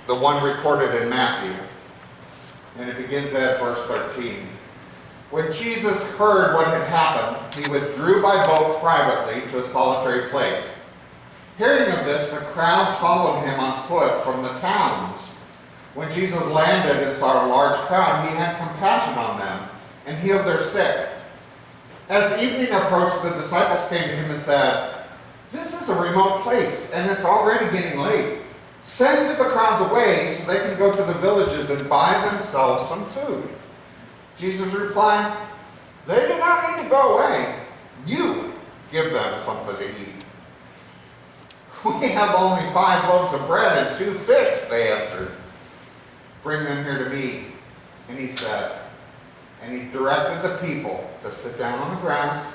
the one recorded in Matthew. And it begins at verse 13. When Jesus heard what had happened, he withdrew by boat privately to a solitary place. Hearing of this, the crowds followed him on foot from the towns. When Jesus landed and saw a large crowd, he had compassion on them and healed their sick. As evening approached, the disciples came to him and said, "This is a remote place, and it's already getting late. Send the crowds away so they can go to the villages and buy themselves some food." Jesus replied, "They do not need to go away. You give them something to eat." "We have only 5 loaves of bread and 2 fish," they answered. "Bring them here to me." And he said, and he directed the people to sit down on the grass.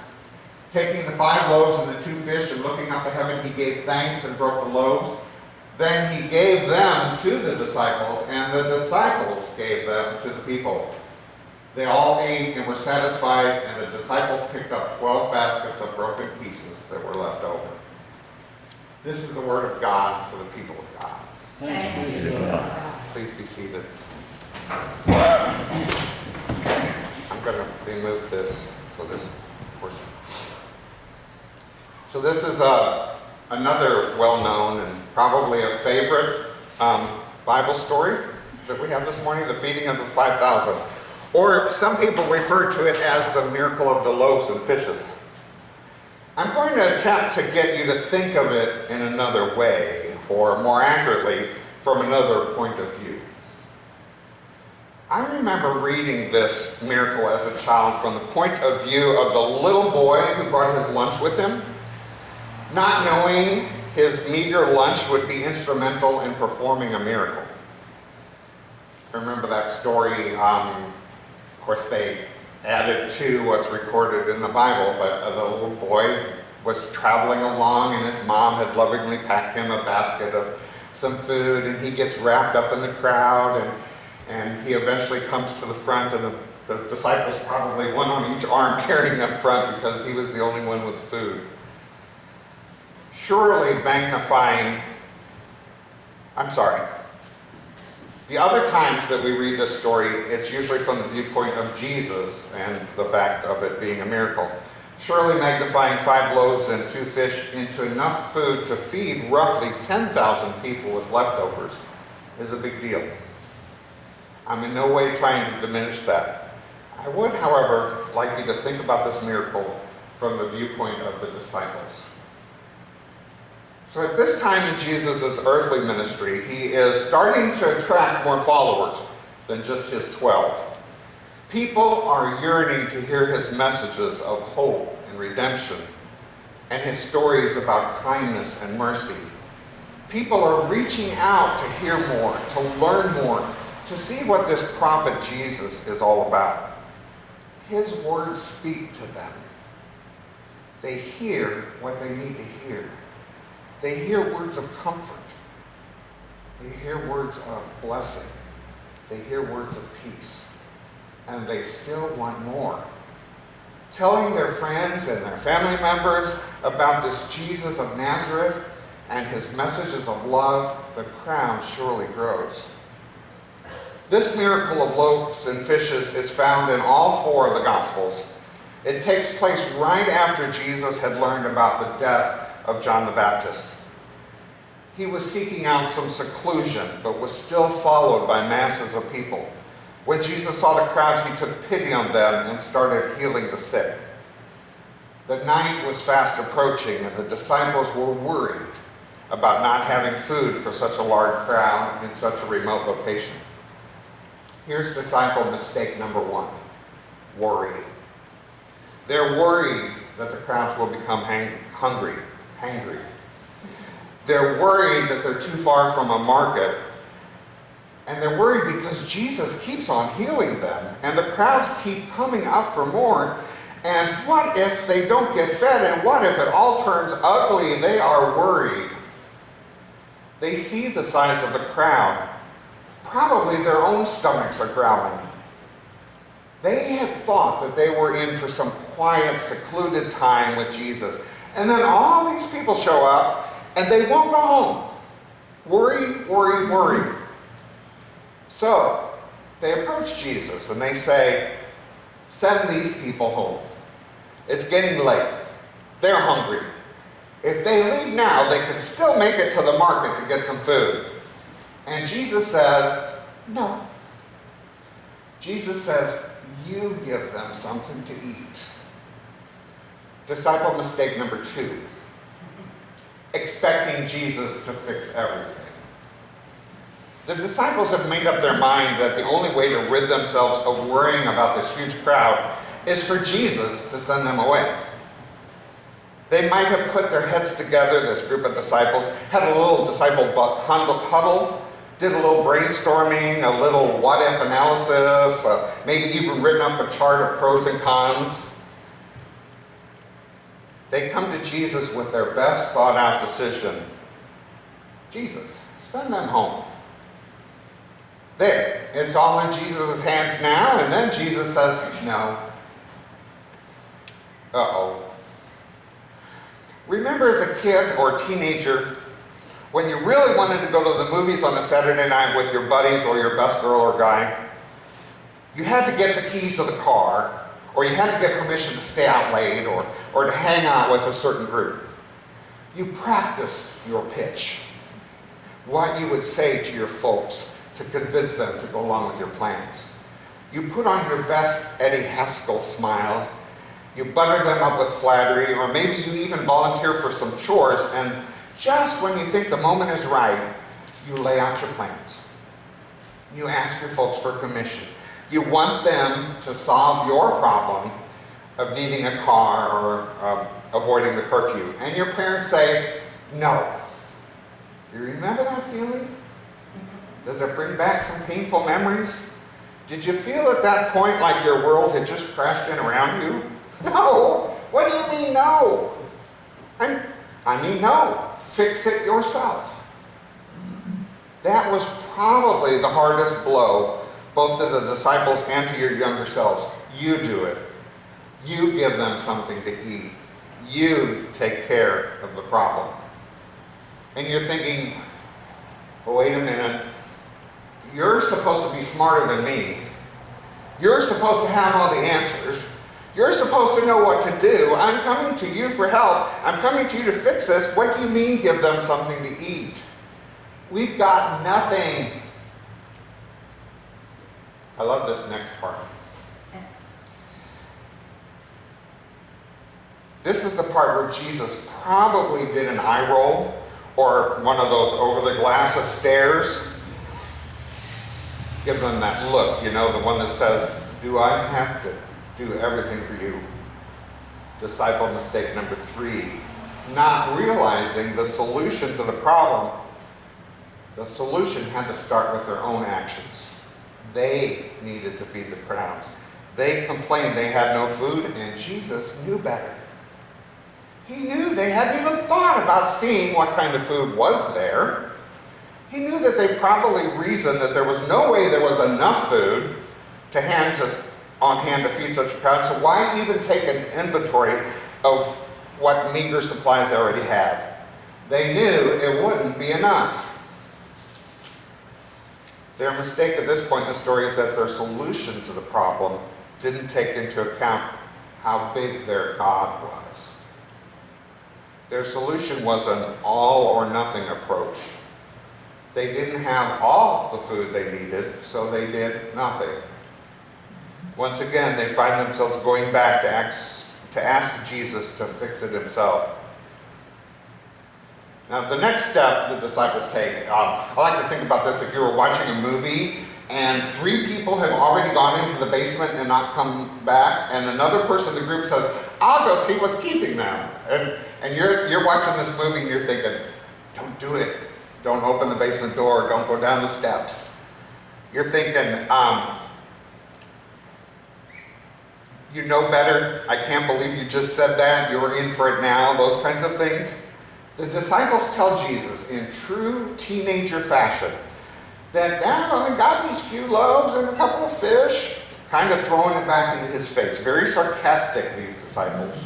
Taking the 5 loaves and the 2 fish and looking up to heaven, he gave thanks and broke the loaves. Then he gave them to the disciples, and the disciples gave them to the people. They all ate and were satisfied, and the disciples picked up 12 baskets of broken pieces that were left over. This is the word of God for the people of God. Thanks be to God. Please be seated. I'm going to remove this for this portion. So this is another well-known and probably a favorite Bible story that we have this morning, the feeding of the 5,000. Or some people refer to it as the miracle of the loaves and fishes. I'm going to attempt to get you to think of it in another way, or more accurately, from another point of view. I remember reading this miracle as a child from the point of view of the little boy who brought his lunch with him, not knowing his meager lunch would be instrumental in performing a miracle. I remember that story. Of course, they added to what's recorded in the Bible, but the little boy was traveling along and his mom had lovingly packed him a basket of some food, and he gets wrapped up in the crowd, and he eventually comes to the front, and the disciples probably one on each arm carrying up front because he was the only one with food. Surely magnifying, the other times that we read this story, it's usually from the viewpoint of Jesus and the fact of it being a miracle. Surely magnifying 5 loaves and 2 fish into enough food to feed roughly 10,000 people with leftovers is a big deal. I'm in no way trying to diminish that. I would, however, like you to think about this miracle from the viewpoint of the disciples. So at this time in Jesus' earthly ministry, he is starting to attract more followers than just his 12. People are yearning to hear his messages of hope and redemption and his stories about kindness and mercy. People are reaching out to hear more, to learn more, to see what this prophet Jesus is all about. His words speak to them. They hear what they need to hear. They hear words of comfort. They hear words of blessing. They hear words of peace. And they still want more. Telling their friends and their family members about this Jesus of Nazareth and his messages of love, the crowd surely grows. This miracle of loaves and fishes is found in all 4 of the Gospels. It takes place right after Jesus had learned about the death of John the Baptist. He was seeking out some seclusion, but was still followed by masses of people. When Jesus saw the crowds, he took pity on them and started healing the sick. The night was fast approaching, and the disciples were worried about not having food for such a large crowd in such a remote location. Here's disciple mistake number 1, worry. They're worried that the crowds will become hungry. They're worried that they're too far from a market. And they're worried because Jesus keeps on healing them. And the crowds keep coming up for more. And what if they don't get fed? And what if it all turns ugly? They are worried. They see the size of the crowd. Probably their own stomachs are growling. They had thought that they were in for some quiet, secluded time with Jesus. And then all these people show up, and they won't go home. Worry, worry, worry. So they approach Jesus and they say, send these people home. It's getting late. They're hungry. If they leave now, they can still make it to the market to get some food. And Jesus says, no. Jesus says, you give them something to eat. Disciple mistake number 2. Expecting Jesus to fix everything. The disciples have made up their mind that the only way to rid themselves of worrying about this huge crowd is for Jesus to send them away. They might have put their heads together, this group of disciples, had a little disciple huddle, did a little brainstorming, a little what-if analysis, maybe even written up a chart of pros and cons. They come to Jesus with their best thought-out decision. Jesus, send them home. There, it's all in Jesus' hands now, and then Jesus says, no. Uh-oh. Remember as a kid or teenager, when you really wanted to go to the movies on a Saturday night with your buddies or your best girl or guy, you had to get the keys to the car, or you had to get permission to stay out late, or to hang out with a certain group. You practiced your pitch, what you would say to your folks to convince them to go along with your plans. You put on your best Eddie Haskell smile. You butter them up with flattery, or maybe you even volunteer for some chores, and just when you think the moment is right, you lay out your plans. You ask your folks for permission. You want them to solve your problem of needing a car or avoiding the curfew. And your parents say, no. Do you remember that feeling? Does it bring back some painful memories? Did you feel at that point like your world had just crashed in around you? No. What do you mean no? I mean no. Fix it yourself. That was probably the hardest blow, both to the disciples and to your younger selves. You do it. You give them something to eat. You take care of the problem. And you're thinking, well, wait a minute. You're supposed to be smarter than me. You're supposed to have all the answers. You're supposed to know what to do. I'm coming to you for help. I'm coming to you to fix this. What do you mean give them something to eat? We've got nothing. I love this next part. This is the part where Jesus probably did an eye roll or one of those over the glasses stares. Give them that look, you know, the one that says, do I have to do everything for you? Disciple mistake number 3, not realizing the solution to the problem. The solution had to start with their own actions. They needed to feed the crowds. They complained they had no food, and Jesus knew better. He knew they hadn't even thought about seeing what kind of food was there. He knew that they probably reasoned that there was no way there was enough food on hand to feed such a crowd, so why even take an inventory of what meager supplies they already had? They knew it wouldn't be enough. Their mistake at this point in the story is that their solution to the problem didn't take into account how big their God was. Their solution was an all or nothing approach. They didn't have all the food they needed, so they did nothing. Once again, they find themselves going back to ask Jesus to fix it himself. Now, the next step the disciples take, I like to think about this if you were watching a movie and 3 people have already gone into the basement and not come back, and another person in the group says, I'll go see what's keeping them. And you're watching this movie and you're thinking, don't do it. Don't open the basement door. Don't go down the steps. You're thinking, you know better. I can't believe you just said that. You're in for it now. Those kinds of things. The disciples tell Jesus in true teenager fashion that Dad only got these few loaves and a couple of fish, kind of throwing it back into his face. Very sarcastic, these disciples,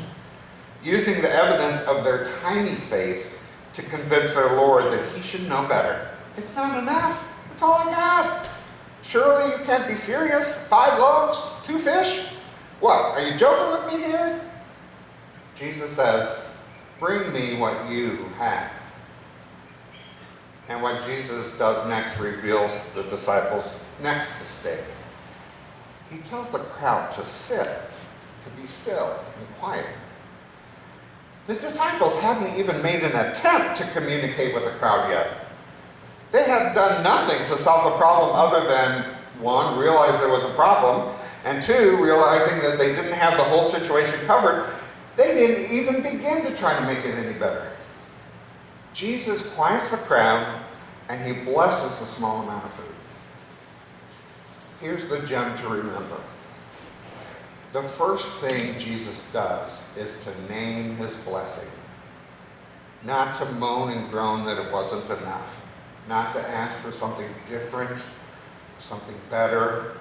using the evidence of their tiny faith to convince their Lord that he should know better. It's not enough. It's all I got. Surely you can't be serious. 5 loaves, 2 fish? What, are you joking with me here? Jesus says, bring me what you have. And what Jesus does next reveals the disciples' next mistake. He tells the crowd to sit, to be still and quiet. The disciples hadn't even made an attempt to communicate with the crowd yet. They had done nothing to solve the problem other than, 1, realize there was a problem, and 2, realizing that they didn't have the whole situation covered. They didn't even begin to try to make it any better. Jesus quiets the crowd, and he blesses the small amount of food. Here's the gem to remember. The first thing Jesus does is to name his blessing. Not to moan and groan that it wasn't enough. Not to ask for something different, or something better,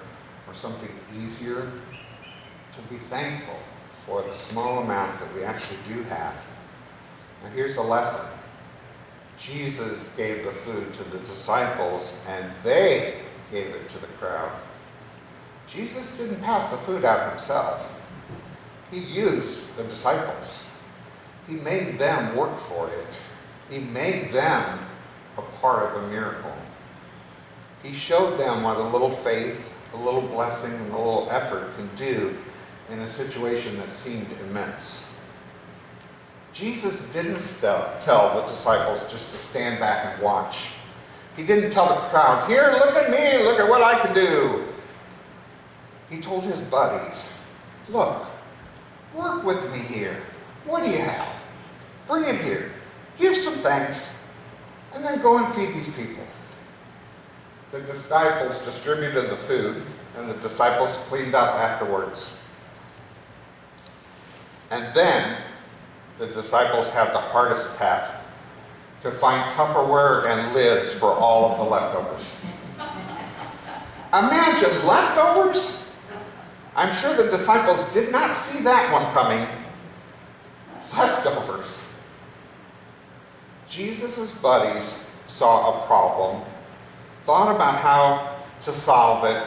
or something easier. To be thankful for the small amount that we actually do have. Now here's the lesson. Jesus gave the food to the disciples, and they gave it to the crowd. Jesus didn't pass the food out himself. He used the disciples. He made them work for it. He made them a part of a miracle. He showed them what a little faith, a little blessing, and a little effort can do in a situation that seemed immense. Jesus didn't tell the disciples just to stand back and watch. He didn't tell the crowds, here, look at me, look at what I can do. He told his buddies, look, work with me here. What do you have? Bring it here. Give some thanks, and then go and feed these people. The disciples distributed the food, and the disciples cleaned up afterwards. And then the disciples had the hardest task, to find Tupperware and lids for all of the leftovers. Imagine leftovers? I'm sure the disciples did not see that one coming. Leftovers. Jesus' buddies saw a problem, thought about how to solve it,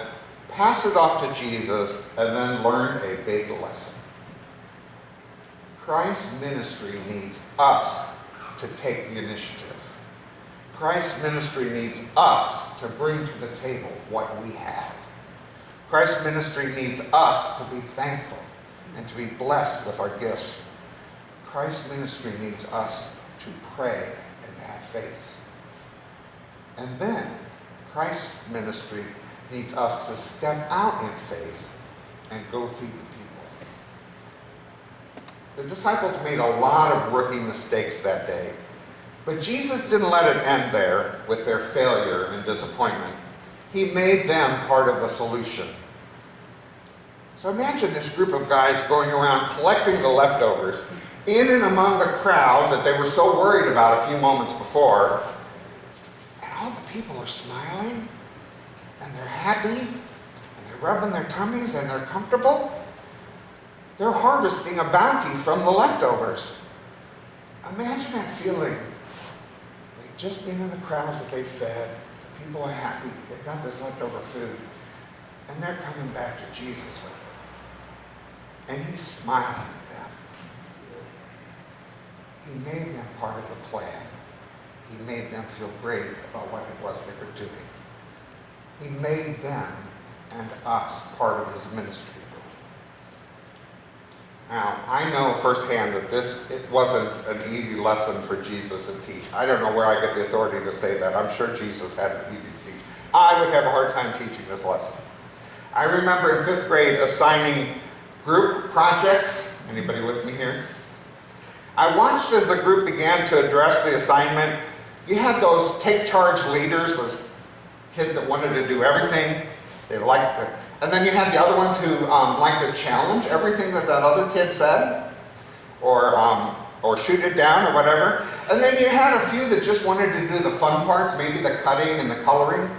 passed it off to Jesus, and then learned a big lesson. Christ's ministry needs us to take the initiative. Christ's ministry needs us to bring to the table what we have. Christ's ministry needs us to be thankful and to be blessed with our gifts. Christ's ministry needs us to pray and to have faith. And then Christ's ministry needs us to step out in faith and go feed the people. The disciples made a lot of rookie mistakes that day, but Jesus didn't let it end there with their failure and disappointment. He made them part of the solution. So imagine this group of guys going around collecting the leftovers in and among the crowd that they were so worried about a few moments before. And all the people are smiling, and they're happy, and they're rubbing their tummies, and they're comfortable. They're harvesting a bounty from the leftovers. Imagine that feeling. They've just been in the crowds that they fed. The people are happy. They've got this leftover food. And they're coming back to Jesus with it. And he's smiling at them. He made them part of the plan. He made them feel great about what it was they were doing. He made them and us part of his ministry. Now, I know firsthand that it wasn't an easy lesson for Jesus to teach. I don't know where I get the authority to say that. I'm sure Jesus had it easy to teach. I would have a hard time teaching this lesson. I remember in 5th grade assigning group projects. Anybody with me here? I watched as the group began to address the assignment. You had those take charge leaders, those kids that wanted to do everything. They liked to, and then you had the other ones who liked to challenge everything that other kid said, or shoot it down or whatever. And then you had a few that just wanted to do the fun parts, maybe the cutting and the coloring.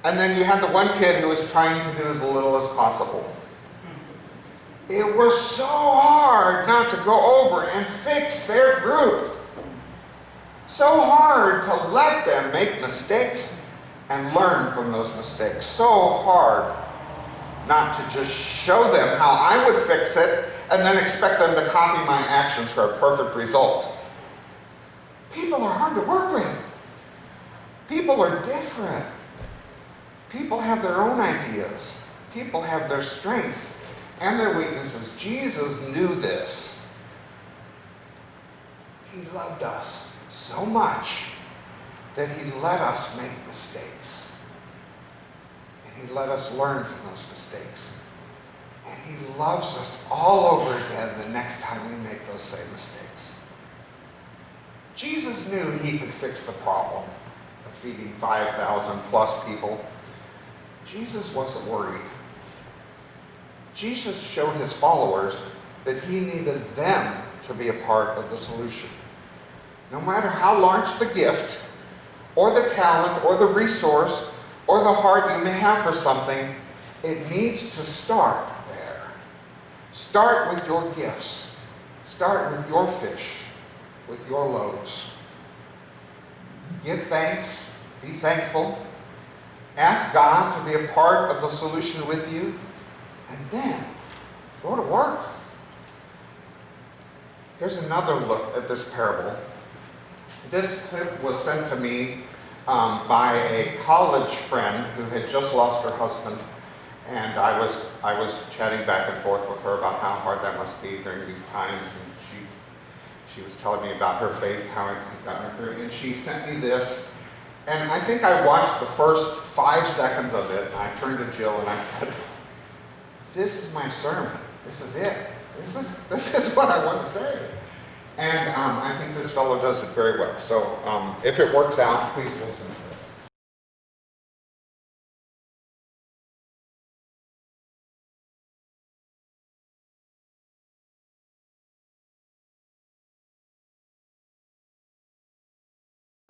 And then you had the one kid who was trying to do as little as possible. It was so hard not to go over and fix their group. So hard to let them make mistakes and learn from those mistakes. So hard not to just show them how I would fix it and then expect them to copy my actions for a perfect result. People are hard to work with. People are different. People have their own ideas. People have their strengths and their weaknesses. Jesus knew this. He loved us so much that he let us make mistakes. And he let us learn from those mistakes. And he loves us all over again the next time we make those same mistakes. Jesus knew he could fix the problem of feeding 5,000 plus people. Jesus wasn't worried. Jesus showed his followers that he needed them to be a part of the solution. No matter how large the gift, or the talent, or the resource, or the heart you may have for something, it needs to start there. Start with your gifts. Start with your fish, with your loaves. Give thanks. Be thankful. Ask God to be a part of the solution with you. And then, go to work. Here's another look at this parable. This clip was sent to me by a college friend who had just lost her husband. And I was chatting back and forth with her about how hard that must be during these times. And she was telling me about her faith, how it had gotten her through. And she sent me this. And I think I watched the first 5 seconds of it. And I turned to Jill and I said, "This is my sermon. This is it. This is what I want to say." And I think this fellow does it very well. So if it works out, please listen to this.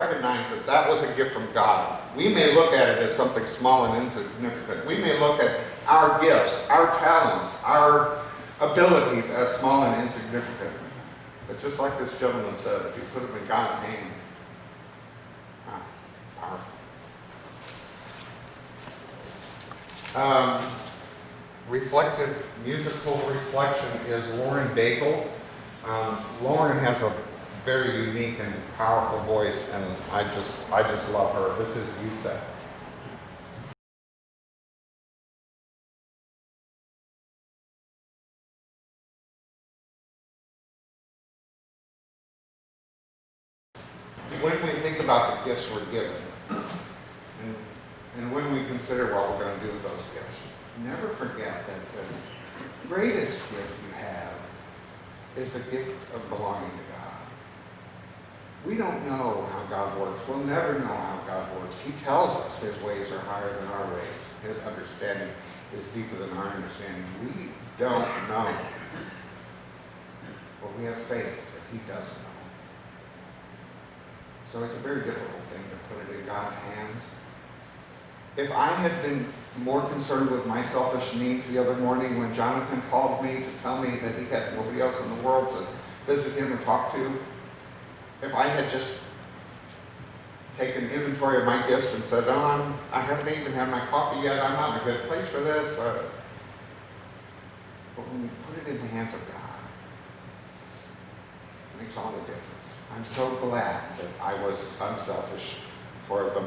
Recognize that that was a gift from God. We may look at it as something small and insignificant. We may look at our gifts, our talents, our abilities as small and insignificant. But just like this gentleman said, if you put them in God's hand, powerful. Reflective musical reflection is Lauren Daigle. Lauren has a very unique and powerful voice, and I just love her. This is You Said. When we think about the gifts we're given, and when we consider what we're going to do with those gifts, never forget that the greatest gift you have is a gift of belonging to God. We don't know how God works. We'll never know how God works. He tells us his ways are higher than our ways. His understanding is deeper than our understanding. We don't know. But we have faith that he does know. So it's a very difficult thing to put it in God's hands. If I had been more concerned with my selfish needs the other morning when Jonathan called me to tell me that he had nobody else in the world to visit him and talk to, if I had just taken inventory of my gifts and said, "Oh, I haven't even had my coffee yet, I'm not in a good place for this," but when we put it in the hands of God, it makes all the difference. I'm so glad that I was unselfish for the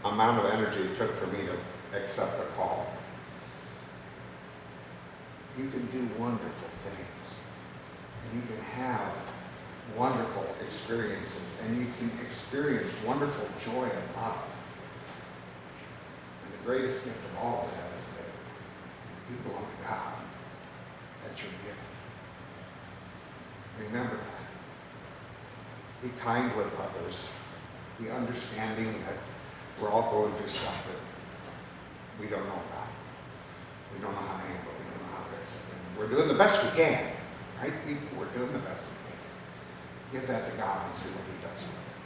amount of energy it took for me to accept the call. You can do wonderful things, and you can have wonderful experiences, and you can experience wonderful joy and love. And the greatest gift of all of that is that you belong to God. That's your gift. Remember that. Be kind with others. Be understanding that we're all going through stuff that we don't know about. We don't know how to handle it. We don't know how to fix it. And we're doing the best we can. Right, people? We're doing the best we can. Give that to God and see what he does with it.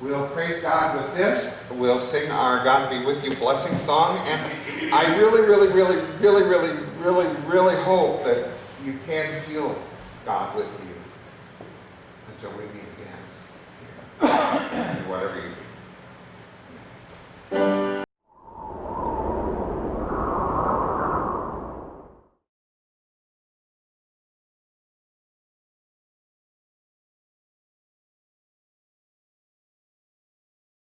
We'll praise God with this. We'll sing our God Be With You blessing song. And I really hope that you can feel God with you until we meet again.